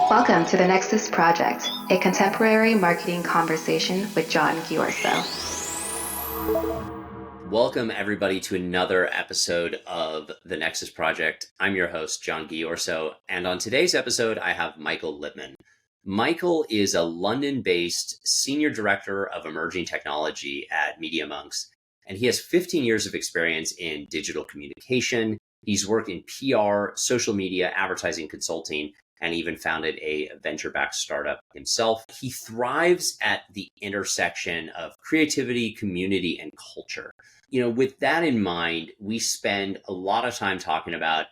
Welcome to the Nexus Project, a contemporary marketing conversation with John Ghiorso. Welcome, everybody, to another episode of the Nexus Project. I'm your host, John Ghiorso, and on today's episode, I have Michael Litman. Michael is a London-based Senior Director of Emerging Technology at Media.Monks, and he has 15 years of experience in digital communication. He's worked in PR, social media, advertising, consulting, and even founded a venture-backed startup himself. He thrives at the intersection of creativity, community, and culture. With that in mind, we spend a lot of time talking about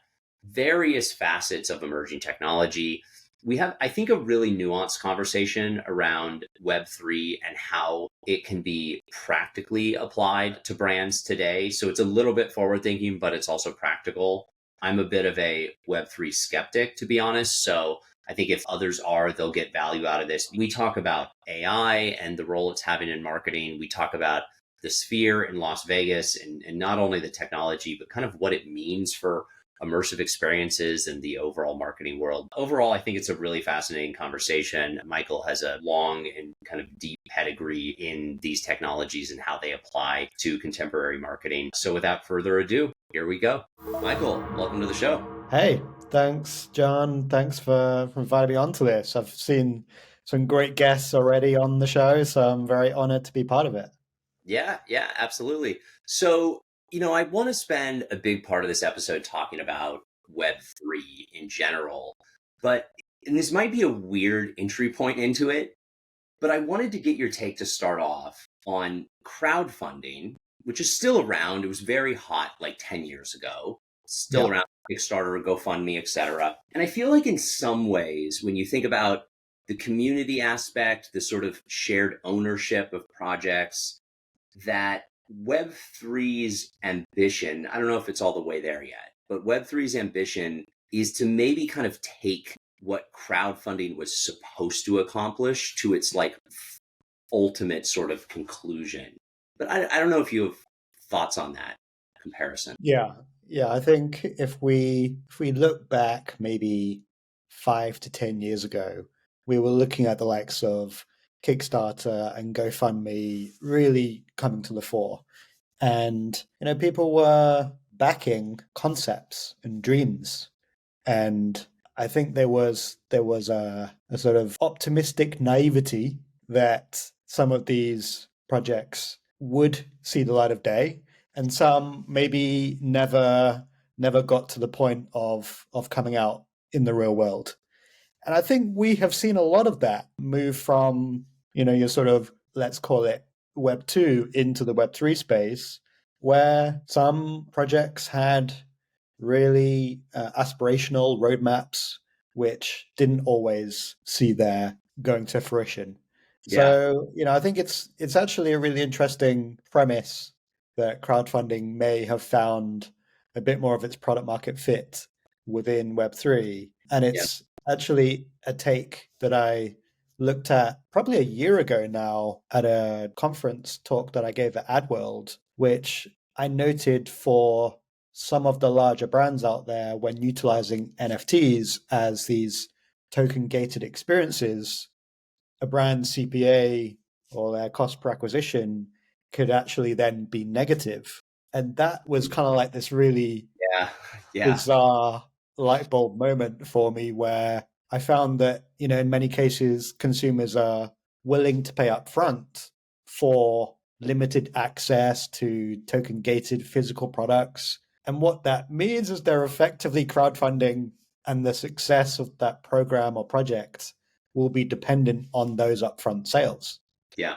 various facets of emerging technology. We have, I think, a really nuanced conversation around Web3 and how it can be practically applied to brands today. So it's a little bit forward thinking, but it's also practical. I'm a bit of a Web3 skeptic, to be honest. So I think if others are, they'll get value out of this. We talk about AI and the role it's having in marketing. We talk about the Sphere in Las Vegas and not only the technology, but kind of what it means for immersive experiences and the overall marketing world. Overall, I think it's a really fascinating conversation. Michael has a long and kind of deep pedigree in these technologies and how they apply to contemporary marketing. So without further ado, here we go. Michael, welcome to the show. Hey, thanks, John. Thanks for inviting me onto this. I've seen some great guests already on the show, so I'm very honored to be part of it. Yeah, absolutely. So, I want to spend a big part of this episode talking about Web3 in general, and this might be a weird entry point into it, but I wanted to get your take to start off on crowdfunding, which is still around. It was very hot like 10 years ago, still around Kickstarter, GoFundMe, etc. And I feel like in some ways, when you think about the community aspect, the sort of shared ownership of projects, that Web3's ambition, I don't know if it's all the way there yet, but Web3's ambition is to maybe kind of take what crowdfunding was supposed to accomplish to its like ultimate sort of conclusion. But I don't know if you have thoughts on that comparison. Yeah. I think if we look back maybe 5 to 10 years ago, we were looking at the likes of Kickstarter and GoFundMe really coming to the fore. And, people were backing concepts and dreams. And I think there was a sort of optimistic naivety that some of these projects would see the light of day, and some maybe never got to the point of coming out in the real world. And I think we have seen a lot of that move from, your sort of, let's call it Web 2 into the Web 3 space, where some projects had really aspirational roadmaps, which didn't always see their going to fruition. Yeah. So, I think it's actually a really interesting premise that crowdfunding may have found a bit more of its product market fit within Web3. And it's actually a take that I looked at probably a year ago now at a conference talk that I gave at AdWorld, which I noted for some of the larger brands out there when utilizing NFTs as these token-gated experiences, a brand's CPA or their cost per acquisition could actually then be negative. And that was kind of like this really bizarre light bulb moment for me, where I found that, in many cases, consumers are willing to pay up front for limited access to token gated physical products. And what that means is they're effectively crowdfunding, and the success of that program or project will be dependent on those upfront sales. Yeah.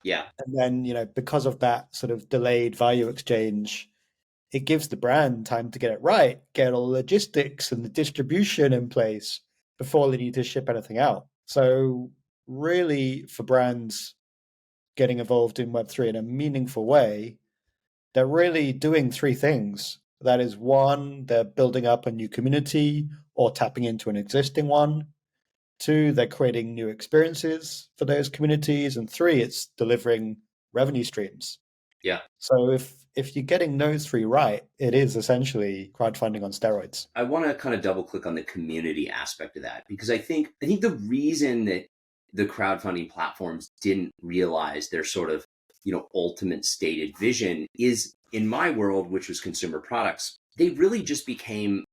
And then, because of that sort of delayed value exchange, it gives the brand time to get it right, get all the logistics and the distribution in place before they need to ship anything out. So really, for brands getting involved in Web3 in a meaningful way, they're really doing three things. That is, one, they're building up a new community or tapping into an existing one. Two, they're creating new experiences for those communities. And three, it's delivering revenue streams. Yeah. So if you're getting those three right, it is essentially crowdfunding on steroids. I want to kind of double click on the community aspect of that, because I think the reason that the crowdfunding platforms didn't realize their sort of, ultimate stated vision is, in my world, which was consumer products, they really just became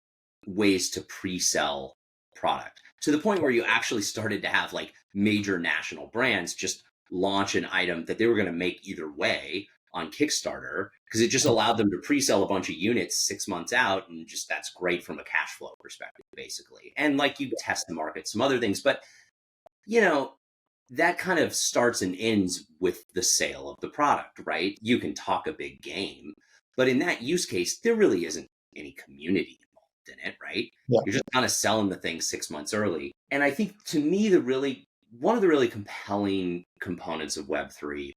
ways to pre-sell product, to the point where you actually started to have like major national brands just launch an item that they were going to make either way on Kickstarter, because it just allowed them to pre-sell a bunch of units 6 months out, and just that's great from a cash flow perspective, basically. And like, you test the market, some other things, but you know that kind of starts and ends with the sale of the product, right? You can talk a big game, but in that use case, there really isn't any community involved in it, right? Yeah. You're just kind of selling the thing 6 months early. And I think, to me, one of the really compelling components of Web3,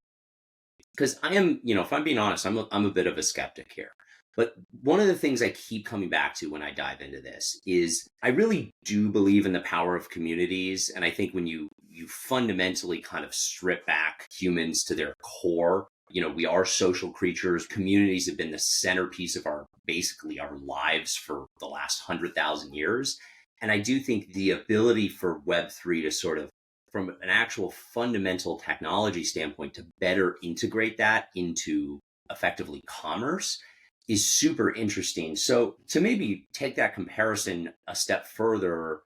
because I am, if I'm being honest, I'm a bit of a skeptic here. But one of the things I keep coming back to when I dive into this is I really do believe in the power of communities. And I think when you fundamentally kind of strip back humans to their core, we are social creatures. Communities have been the centerpiece of basically our lives for the last 100,000 years. And I do think the ability for Web3 to sort of, from an actual fundamental technology standpoint, to better integrate that into effectively commerce is super interesting. So to maybe take that comparison a step further,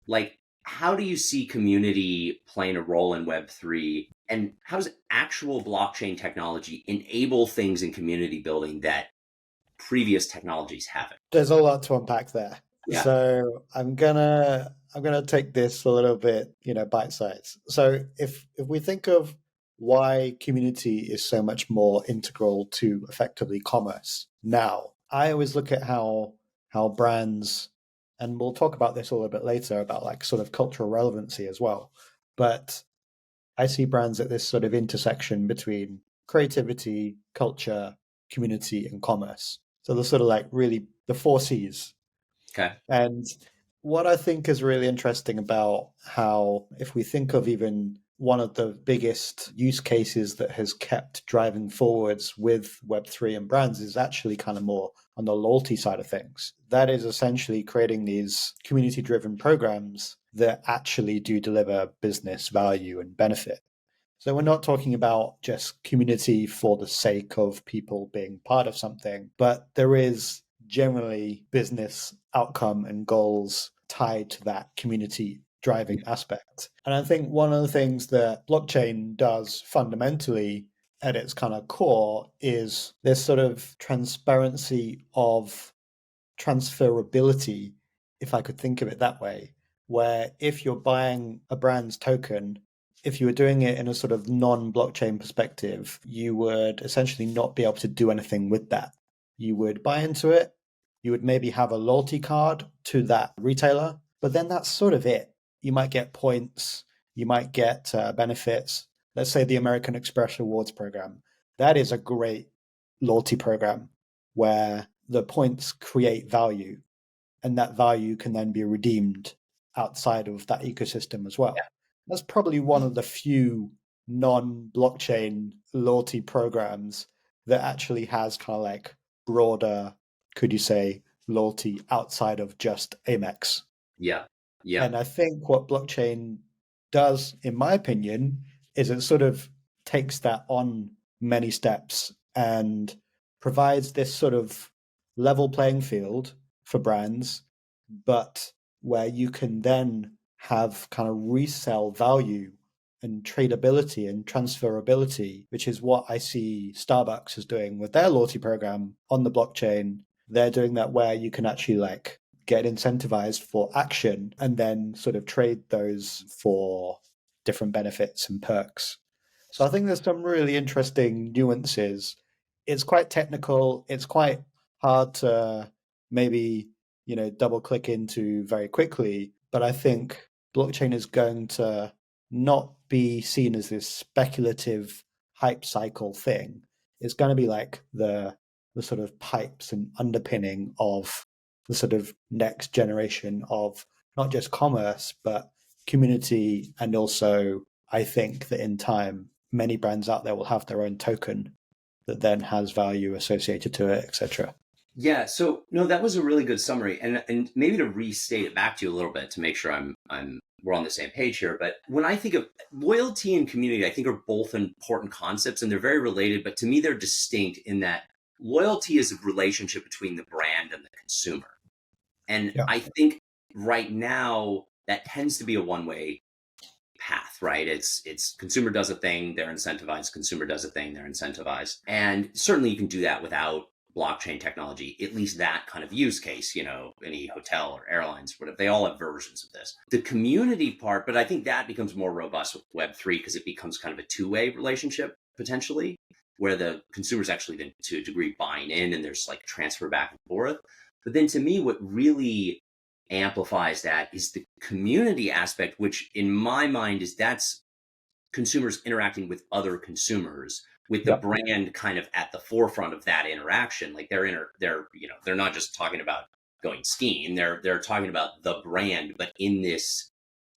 like, how do you see community playing a role in Web3? And how does actual blockchain technology enable things in community building that previous technologies haven't? There's a lot to unpack there. Yeah. So I'm gonna take this a little bit, bite size. So if we think of why community is so much more integral to effectively commerce now, I always look at how brands, and we'll talk about this a little bit later about like sort of cultural relevancy as well. But I see brands at this sort of intersection between creativity, culture, community, and commerce. So they're sort of like really the four C's. Okay. And what I think is really interesting about how, if we think of even one of the biggest use cases that has kept driving forwards with Web3 and brands, is actually kind of more on the loyalty side of things. That is essentially creating these community driven programs that actually do deliver business value and benefit. So we're not talking about just community for the sake of people being part of something, but there is generally business outcome and goals tied to that community driving aspect. And I think one of the things that blockchain does fundamentally at its kind of core is this sort of transparency of transferability, if I could think of it that way, where if you're buying a brand's token, if you were doing it in a sort of non-blockchain perspective, you would essentially not be able to do anything with that. You would buy into it, you would maybe have a loyalty card to that retailer, but then that's sort of it. You might get points, you might get benefits. Let's say the American Express Rewards program. That is a great loyalty program where the points create value, and that value can then be redeemed outside of that ecosystem as well. Yeah. That's probably one of the few non-blockchain loyalty programs that actually has kind of like broader, could you say, loyalty outside of just Amex. Yeah. Yeah. And I think what blockchain does, in my opinion, is it sort of takes that on many steps and provides this sort of level playing field for brands, but where you can then have kind of resell value and tradability and transferability, which is what I see Starbucks is doing with their loyalty program on the blockchain. They're doing that where you can actually like get incentivized for action and then sort of trade those for different benefits and perks. So I think there's some really interesting nuances. It's quite technical. It's quite hard to maybe, double click into very quickly. But I think blockchain is going to not be seen as this speculative hype cycle thing. It's going to be like the sort of pipes and underpinning of the sort of next generation of not just commerce, but community. And also, I think that in time, many brands out there will have their own token that then has value associated to it, etc. Yeah, so no, that was a really good summary, and maybe to restate it back to you a little bit to make sure we're on the same page here. But when I think of loyalty and community, I think are both important concepts, and they're very related. But to me, they're distinct in that loyalty is a relationship between the brand and the consumer, and I think right now that tends to be a one-way path, right? It's consumer does a thing, they're incentivized. Consumer does a thing, they're incentivized, and certainly you can do that without blockchain technology, at least that kind of use case, any hotel or airlines, whatever, they all have versions of this. The community part, but I think that becomes more robust with Web3 because it becomes kind of a two-way relationship potentially, where the consumer's actually then to a degree buying in and there's like transfer back and forth. But then to me, what really amplifies that is the community aspect, which in my mind is that's consumers interacting with other consumers with the brand kind of at the forefront of that interaction. Like they're not just talking about going skiing. They're talking about the brand, but in this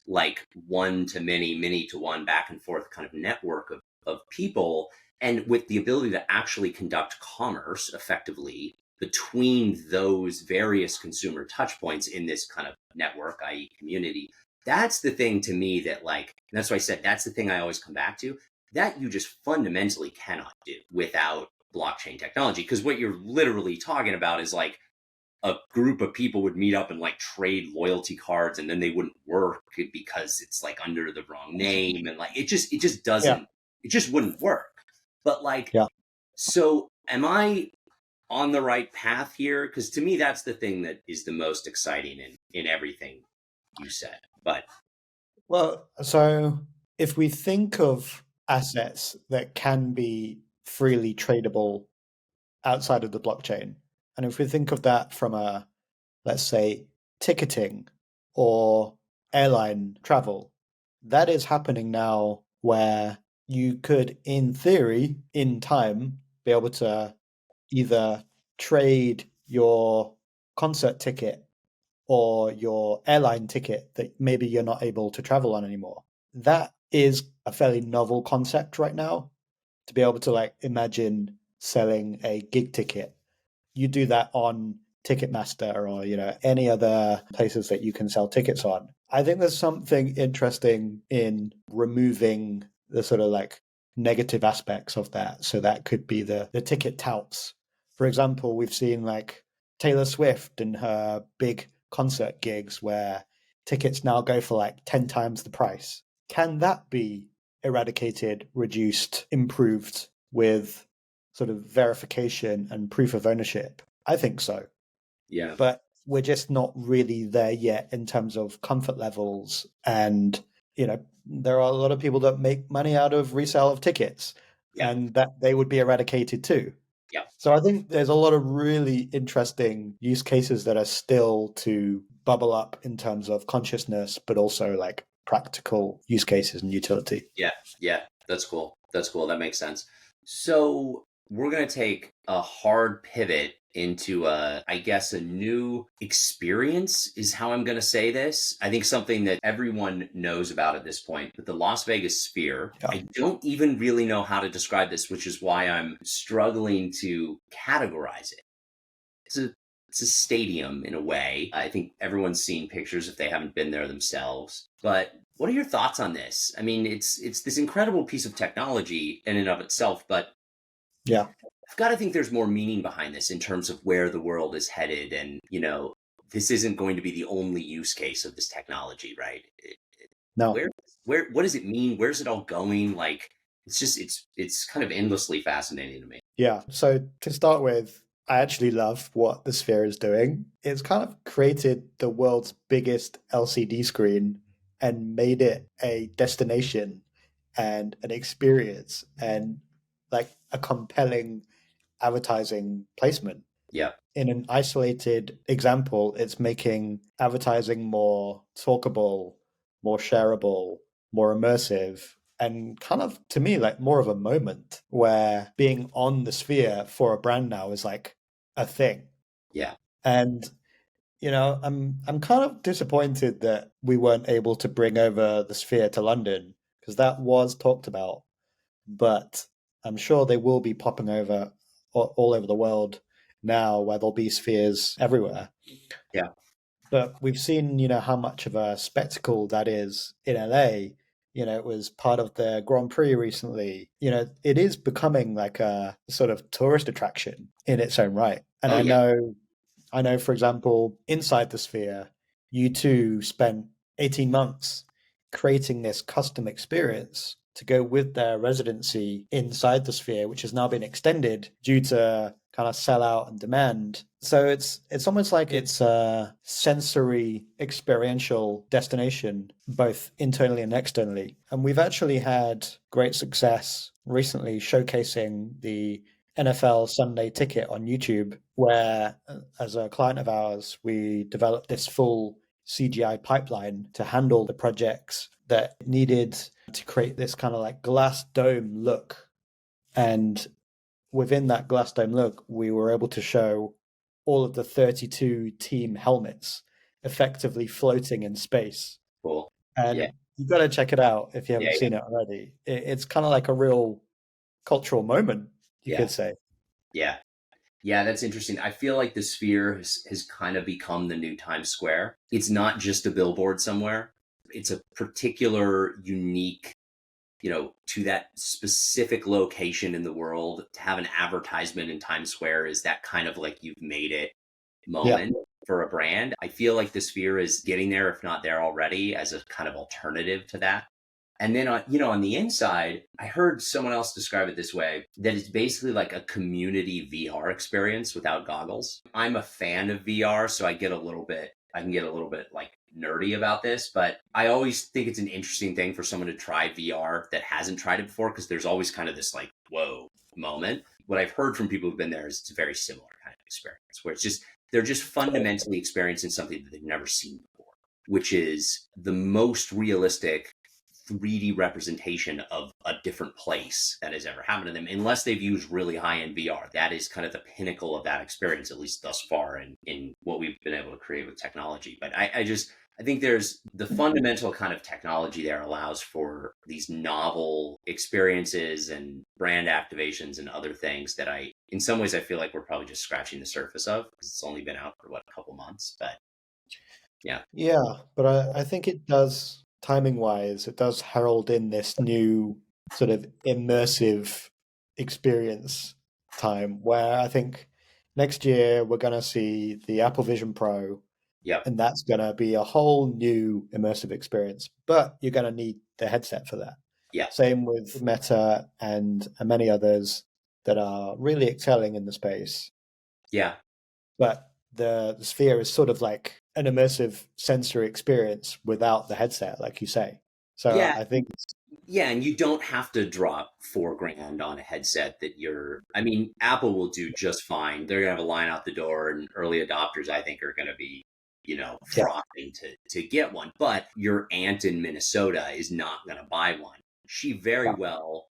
like one to many, many to one back and forth kind of network of people, and with the ability to actually conduct commerce effectively between those various consumer touch points in this kind of network, i.e. community. That's the thing to me that that's why I said that's the thing I always come back to, that you just fundamentally cannot do without blockchain technology. Because what you're literally talking about is like a group of people would meet up and like trade loyalty cards, and then they wouldn't work because it's like under the wrong name. And like, it just doesn't, it just wouldn't work. But so am I on the right path here? Because to me, that's the thing that is the most exciting in everything you said. But so if we think of assets that can be freely tradable outside of the blockchain, and if we think of that from let's say, ticketing or airline travel, that is happening now where you could, in theory, in time, be able to either trade your concert ticket or your airline ticket that maybe you're not able to travel on anymore. That is a fairly novel concept right now, to be able to imagine selling a gig ticket. You do that on Ticketmaster or any other places that you can sell tickets on. I think there's something interesting in removing the sort of negative aspects of that. So that could be the ticket touts. For example, we've seen Taylor Swift and her big concert gigs where tickets now go for 10 times the price. Can that be eradicated, reduced, improved with sort of verification and proof of ownership? I think so. Yeah. But we're just not really there yet in terms of comfort levels. And, there are a lot of people that make money out of resale of tickets, and that they would be eradicated too. Yeah. So I think there's a lot of really interesting use cases that are still to bubble up in terms of consciousness, but also practical use cases and utility. Yeah. That's cool. That makes sense. So we're going to take a hard pivot into I guess a new experience is how I'm going to say this. I think something that everyone knows about at this point, but the Las Vegas Sphere. Yeah. I don't even really know how to describe this, which is why I'm struggling to categorize it. It's a stadium in a way. I think everyone's seen pictures if they haven't been there themselves. But what are your thoughts on this? I mean, it's this incredible piece of technology in and of itself, but yeah, I've got to think there's more meaning behind this in terms of where the world is headed. And, this isn't going to be the only use case of this technology, right? No. What does it mean? Where's it all going? It's kind of endlessly fascinating to me. Yeah. So to start with, I actually love what the Sphere is doing. It's kind of created the world's biggest LCD screen and made it a destination and an experience and a compelling advertising placement. Yeah. In an isolated example, it's making advertising more talkable, more shareable, more immersive, and kind of, to me, more of a moment where being on the Sphere for a brand now is a thing. Yeah. And I'm kind of disappointed that we weren't able to bring over the Sphere to London, because that was talked about. But I'm sure they will be popping over all over the world now, where there'll be spheres everywhere. Yeah. But we've seen, how much of a spectacle that is in LA. It was part of the Grand Prix recently. It is becoming like a sort of tourist attraction in its own right. And Oh yeah. I know, for example, inside the Sphere, U2 spent 18 months creating this custom experience to go with their residency inside the Sphere, which has now been extended due to kind of sellout and demand. So it's almost like it's a sensory experiential destination, both internally and externally. And we've actually had great success recently showcasing the NFL Sunday Ticket on YouTube, where, as a client of ours, we developed this full CGI pipeline to handle the projects that needed to create this kind of like glass dome look. And within that glass dome look, we were able to show all of the 32 team helmets effectively floating in space. Cool. Yeah. And you've got to check it out if you haven't Yeah. seen it already. It's kind of like a real cultural moment, you Yeah. could say. Yeah. Yeah, that's interesting. I feel like the Sphere has kind of become the new Times Square. It's not just a billboard somewhere. It's a particular, unique, to that specific location in the world. To have an advertisement in Times Square is that kind of like you've made it moment for a brand. I feel like the Sphere is getting there, if not there already, as a kind of alternative to that. And then on the inside, I heard someone else describe it this way, that it's basically like a community VR experience without goggles. I'm a fan of VR, so I can get a little bit like nerdy about this, but I always think it's an interesting thing for someone to try VR that hasn't tried it before, because there's always kind of this like, whoa moment. What I've heard from people who've been there is it's a very similar kind of experience, where they're just fundamentally experiencing something that they've never seen before, which is the most realistic 3D representation of a different place that has ever happened to them, unless they've used really high-end VR. That is kind of the pinnacle of that experience, at least thus far in what we've been able to create with technology. But I think there's the fundamental kind of technology there allows for these novel experiences and brand activations and other things that in some ways, I feel like we're probably just scratching the surface of, because it's only been out for a couple months, but yeah. Yeah, but I think it does, timing wise, it does herald in this new sort of immersive experience time, where I think next year we're going to see the Apple Vision Pro, Yep. and that's going to be a whole new immersive experience. But you're going to need the headset for that. Yeah. Same with Meta and many others that are really excelling in the space. Yeah. But the Sphere is sort of like an immersive sensory experience without the headset, like you say. So Yeah. I think Yeah, and you don't have to drop $4,000 on a headset Apple will do just fine. They're gonna have a line out the door, and early adopters, I think, are gonna be, frothing to get one. But your aunt in Minnesota is not gonna buy one. She very well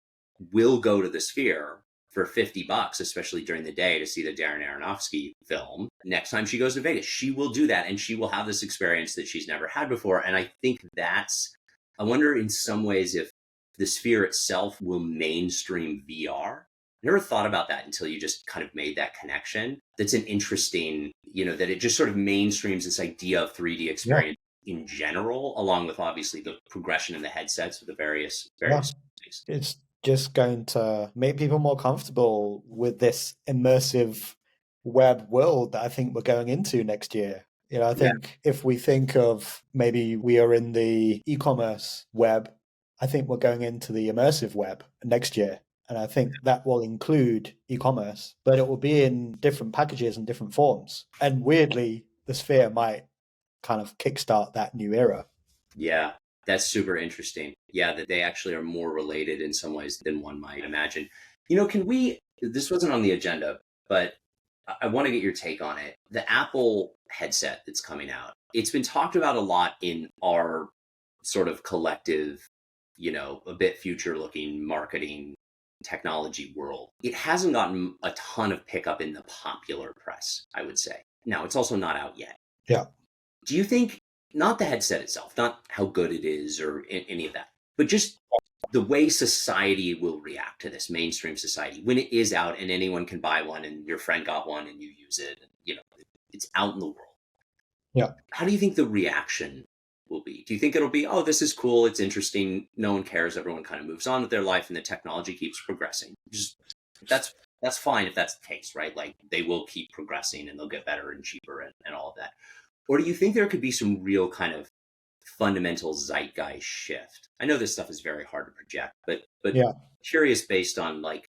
will go to the Sphere for $50, especially during the day, to see the Darren Aronofsky film. Next time she goes to Vegas, she will do that, and she will have this experience that she's never had before. And I think I wonder in some ways if the Sphere itself will mainstream VR. I never thought about that until you just kind of made that connection. That's an interesting, that it just sort of mainstreams this idea of 3D experience in general, along with obviously the progression in the headsets with the various things. It's just going to make people more comfortable with this immersive web world that I think we're going into next year. I think if we think of maybe we are in the e-commerce web, I think we're going into the immersive web next year. And I think that will include e-commerce, but it will be in different packages and different forms. And weirdly, the Sphere might kind of kickstart that new era. Yeah, that's super interesting. Yeah, that they actually are more related in some ways than one might imagine. This wasn't on the agenda, but I want to get your take on it. The Apple headset that's coming out, it's been talked about a lot in our sort of collective, a bit future looking marketing technology world. It hasn't gotten a ton of pickup in the popular press, I would say. Now, it's also not out yet. Yeah. Do you think, not the headset itself, not how good it is or any of that, but just the way society will react to this, mainstream society, when it is out and anyone can buy one and your friend got one and you use it, it's out in the world. Yeah. How do you think the reaction will be? Do you think it'll be, oh, this is cool, it's interesting, no one cares, everyone kind of moves on with their life and the technology keeps progressing? Just that's fine if that's the case, right? Like they will keep progressing and they'll get better and cheaper and all of that. Or do you think there could be some real kind of fundamental zeitgeist shift? I know this stuff is very hard to project, but Yeah. curious based on like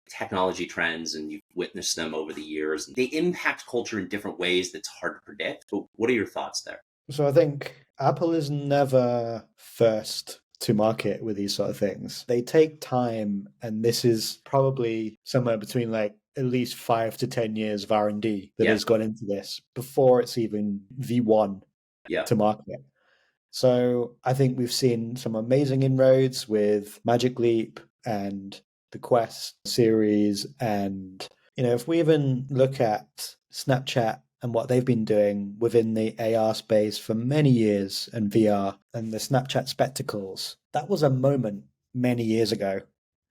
technology trends, and you've witnessed them over the years. They impact culture in different ways that's hard to predict. But what are your thoughts there? So I think Apple is never first to market with these sort of things. They take time, and this is probably somewhere between like at least 5 to 10 years of R&D that has gone into this before it's even V1 to market. So I think we've seen some amazing inroads with Magic Leap and the Quest series. And, if we even look at Snapchat and what they've been doing within the AR space for many years and VR and the Snapchat spectacles, that was a moment many years ago.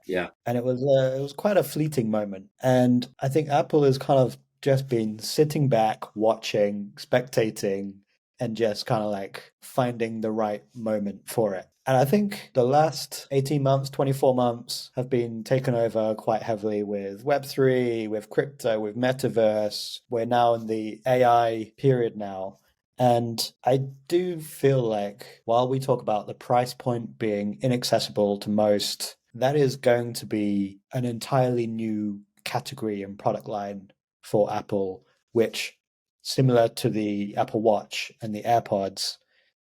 Yeah. And it was quite a fleeting moment. And I think Apple has kind of just been sitting back, watching, spectating, and just kind of like finding the right moment for it. And I think the last 18 months, 24 months have been taken over quite heavily with Web3, with crypto, with metaverse. We're now in the AI period now. And I do feel like while we talk about the price point being inaccessible to most, that is going to be an entirely new category and product line for Apple, which, similar to the Apple Watch and the AirPods,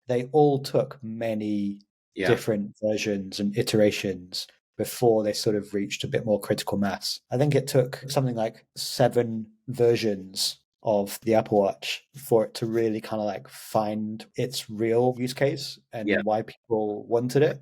they all took many different versions and iterations before they sort of reached a bit more critical mass. I think it took something like 7 versions of the Apple Watch for it to really kind of like find its real use case and why people wanted it.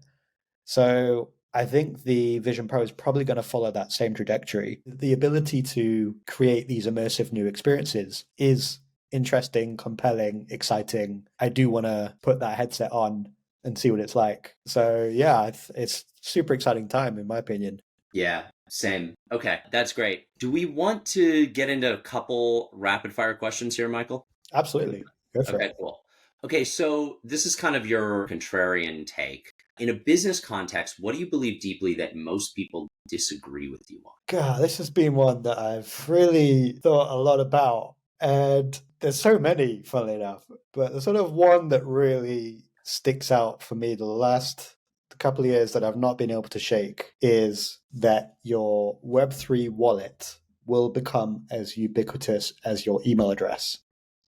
So I think the Vision Pro is probably going to follow that same trajectory. The ability to create these immersive new experiences is interesting, compelling, exciting. I do want to put that headset on and see what it's like. So yeah, it's super exciting time in my opinion. Yeah, same. Okay, that's great. Do we want to get into a couple rapid fire questions here, Michael? Absolutely. Go for it. Okay, cool. Okay, so this is kind of your contrarian take. In a business context, what do you believe deeply that most people disagree with you on? God, this has been one that I've really thought a lot about. And there's so many, funnily enough. But the sort of one that really sticks out for me the last couple of years that I've not been able to shake is that your Web3 wallet will become as ubiquitous as your email address.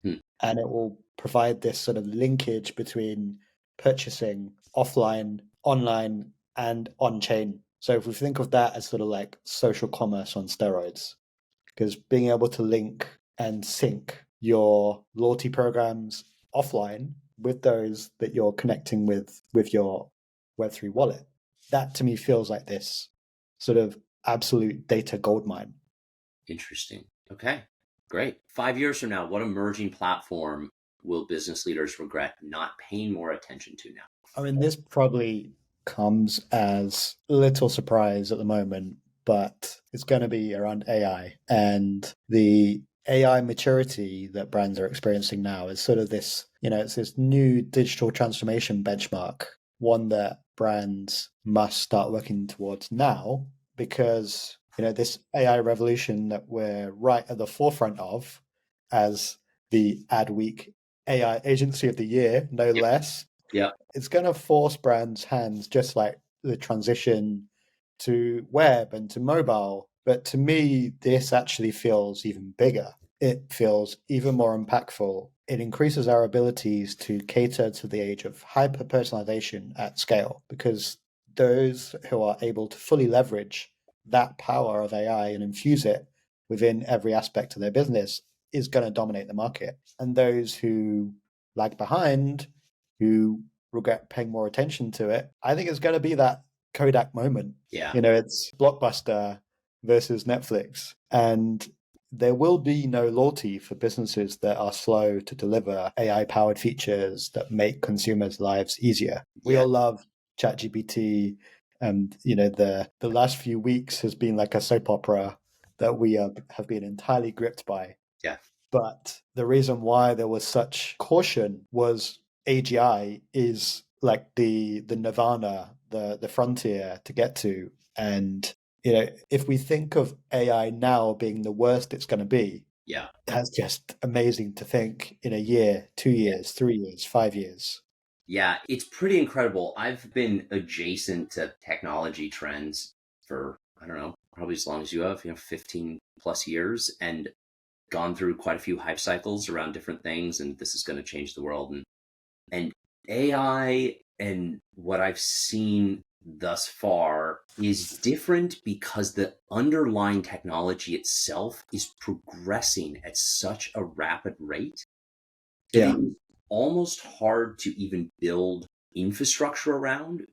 And it will provide this sort of linkage between purchasing offline, online, and on-chain. So if we think of that as sort of like social commerce on steroids, because being able to link and sync your loyalty programs offline with those that you're connecting with your Web3 wallet, that to me feels like this sort of absolute data goldmine. Interesting. Okay, great. 5 years from now, what emerging platform will business leaders regret not paying more attention to now? I mean, this probably comes as a little surprise at the moment, but it's going to be around AI. And the AI maturity that brands are experiencing now is sort of this, it's this new digital transformation benchmark, one that brands must start working towards now because, this AI revolution that we're right at the forefront of as the Adweek AI Agency of the Year, no less. Yeah. It's going to force brands' hands, just like the transition to web and to mobile. But to me, this actually feels even bigger. It feels even more impactful. It increases our abilities to cater to the age of hyper personalization at scale, because those who are able to fully leverage that power of AI and infuse it within every aspect of their business is going to dominate the market. And those who lag behind, who regret paying more attention to it, I think it's going to be that Kodak moment. Yeah. It's Blockbuster versus Netflix. And there will be no loyalty for businesses that are slow to deliver AI-powered features that make consumers' lives easier. We all love ChatGPT And the last few weeks has been like a soap opera that we have been entirely gripped by. Yeah. But the reason why there was such caution was AGI is like the nirvana, the frontier to get to. And if we think of AI now being the worst it's going to be, yeah, that's just amazing to think in a year, 2 years, 3 years, 5 years. Yeah, it's pretty incredible. I've been adjacent to technology trends for, I don't know, probably as long as you have, 15 plus years, and gone through quite a few hype cycles around different things, and this is going to change the world. And AI and what I've seen thus far is different because the underlying technology itself is progressing at such a rapid rate that Yeah. it's almost hard to even build infrastructure around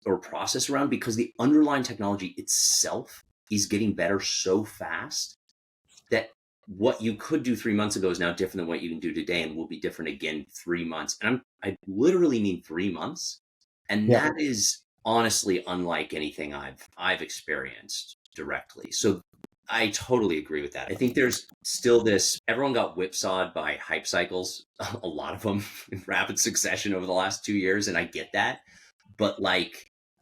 or process around because the underlying technology itself is getting better so fast that what you could do 3 months ago is now different than what you can do today and will be different again 3 months. And I literally mean 3 months. And Yeah. that is honestly unlike anything I've experienced directly. So I totally agree with that. I think there's still everyone got whipsawed by hype cycles, a lot of them in rapid succession over the last 2 years. And I get that. But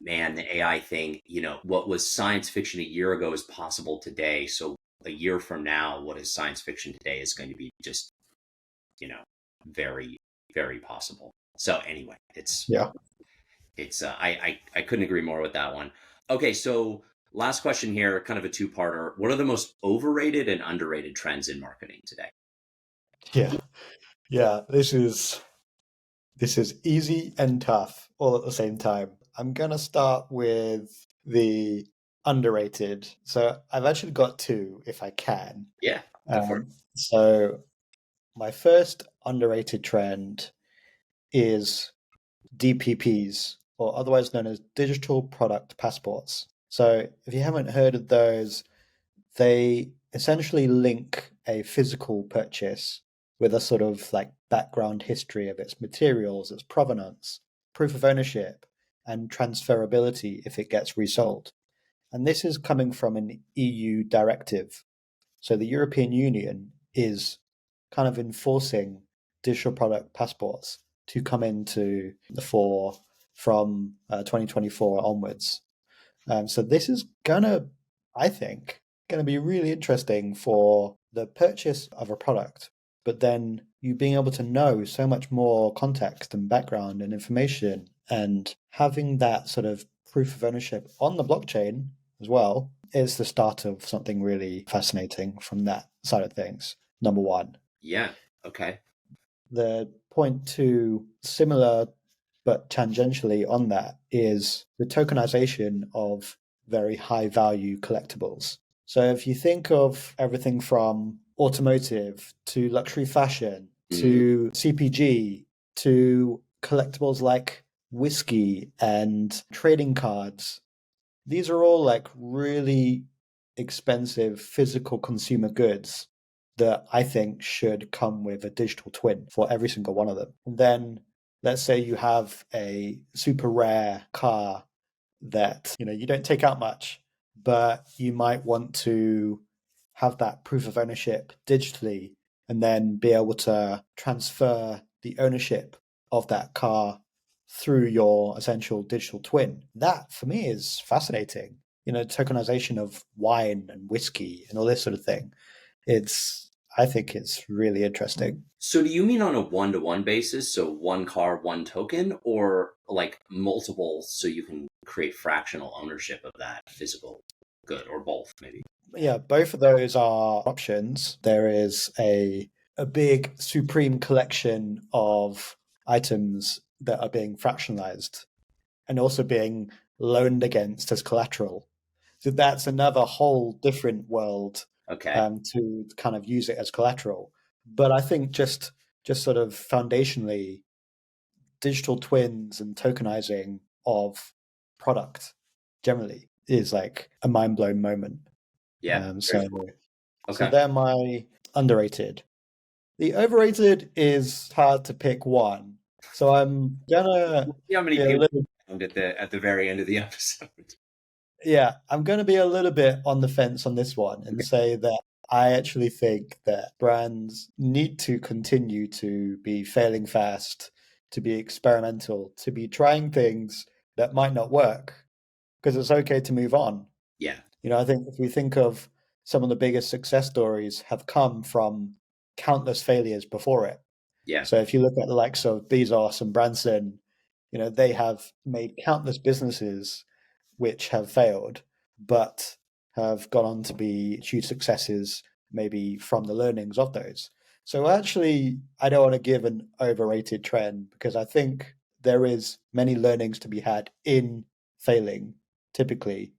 man, the AI thing, what was science fiction a year ago is possible today. So a year from now, what is science fiction today is going to be just, very, very possible. So anyway, I couldn't agree more with that one. Okay, so last question here, kind of a two-parter. What are the most overrated and underrated trends in marketing today? Yeah. This is easy and tough all at the same time. I'm gonna start with the underrated. So I've actually got two, if I can. Yeah, go for it. So my first underrated trend is DPPs, or otherwise known as digital product passports. So if you haven't heard of those, they essentially link a physical purchase with a sort of like background history of its materials, its provenance, proof of ownership, and transferability if it gets resold. And this is coming from an EU directive. So the European Union is kind of enforcing digital product passports to come into the fore from 2024 onwards. So this is I think, gonna be really interesting for the purchase of a product, but then you being able to know so much more context and background and information, and having that sort of proof of ownership on the blockchain as well is the start of something really fascinating from that side of things. Number one. Yeah, okay. The point two, similar but tangentially on that, is the tokenization of very high value collectibles. So if you think of everything from automotive to luxury fashion to CPG to collectibles like whiskey and trading cards, these are all like really expensive physical consumer goods that I think should come with a digital twin for every single one of them. And then let's say you have a super rare car that you don't take out much, but you might want to have that proof of ownership digitally and then be able to transfer the ownership of that car through your essential digital twin. That for me is fascinating. Tokenization of wine and whiskey and all this sort of thing. I think it's really interesting. So do you mean on a one-to-one basis, so one car, one token, or like multiple, so you can create fractional ownership of that physical good, or both maybe? Yeah, both of those are options. There is a big supreme collection of items that are being fractionalized and also being loaned against as collateral. So that's another whole different world Okay. to kind of use it as collateral. But I think just sort of foundationally, digital twins and tokenizing of product generally is like a mind blown moment. Yeah. So Okay. they're my underrated. The overrated is hard to pick one. So I'm gonna We'll see how many be a people little found at the very end of the episode. yeah, I'm gonna be a little bit on the fence on this one and say that I actually think that brands need to continue to be failing fast, to be experimental, to be trying things that might not work, because it's okay to move on. Yeah, I think if we think of some of the biggest success stories have come from countless failures before it. yeah, So if you look at the likes of Bezos and Branson, they have made countless businesses which have failed, but have gone on to be huge successes, maybe from the learnings of those. So actually, I don't want to give an overrated trend because I think there is many learnings to be had in failing, typically,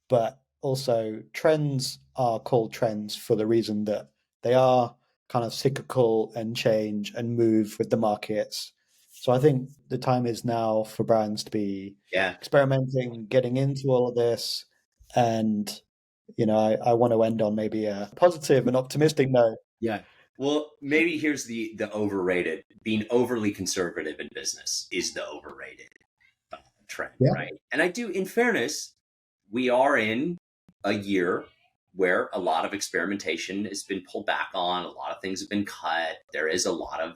but also trends are called trends for the reason that they are kind of cyclical and change and move with the markets. So I think the time is now for brands to be yeah, experimenting, getting into all of this. And, I want to end on maybe a positive and optimistic note. yeah. Well, maybe here's the overrated. Being overly conservative in business is the overrated trend, Yeah. right? And I do, in fairness, we are in a year where a lot of experimentation has been pulled back on, a lot of things have been cut. There is a lot of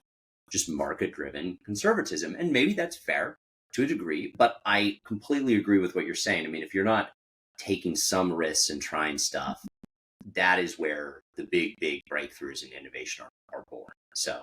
just market driven conservatism. And maybe that's fair to a degree, but I completely agree with what you're saying. I mean, if you're not taking some risks and trying stuff, that is where the big breakthroughs in innovation are born. So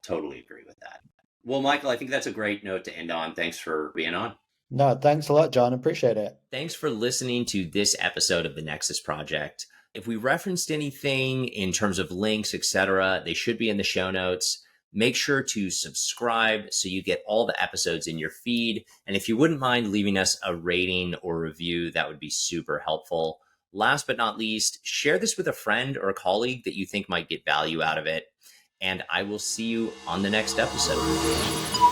totally agree with that. Well, Michael, I think that's a great note to end on. Thanks for being on. No, thanks a lot, John. Appreciate it. Thanks for listening to this episode of the Nexus Project. If we referenced anything in terms of links, etc., they should be in the show notes. Make sure to subscribe so you get all the episodes in your feed. And if you wouldn't mind leaving us a rating or review, that would be super helpful. Last but not least, share this with a friend or a colleague that you think might get value out of it. And I will see you on the next episode.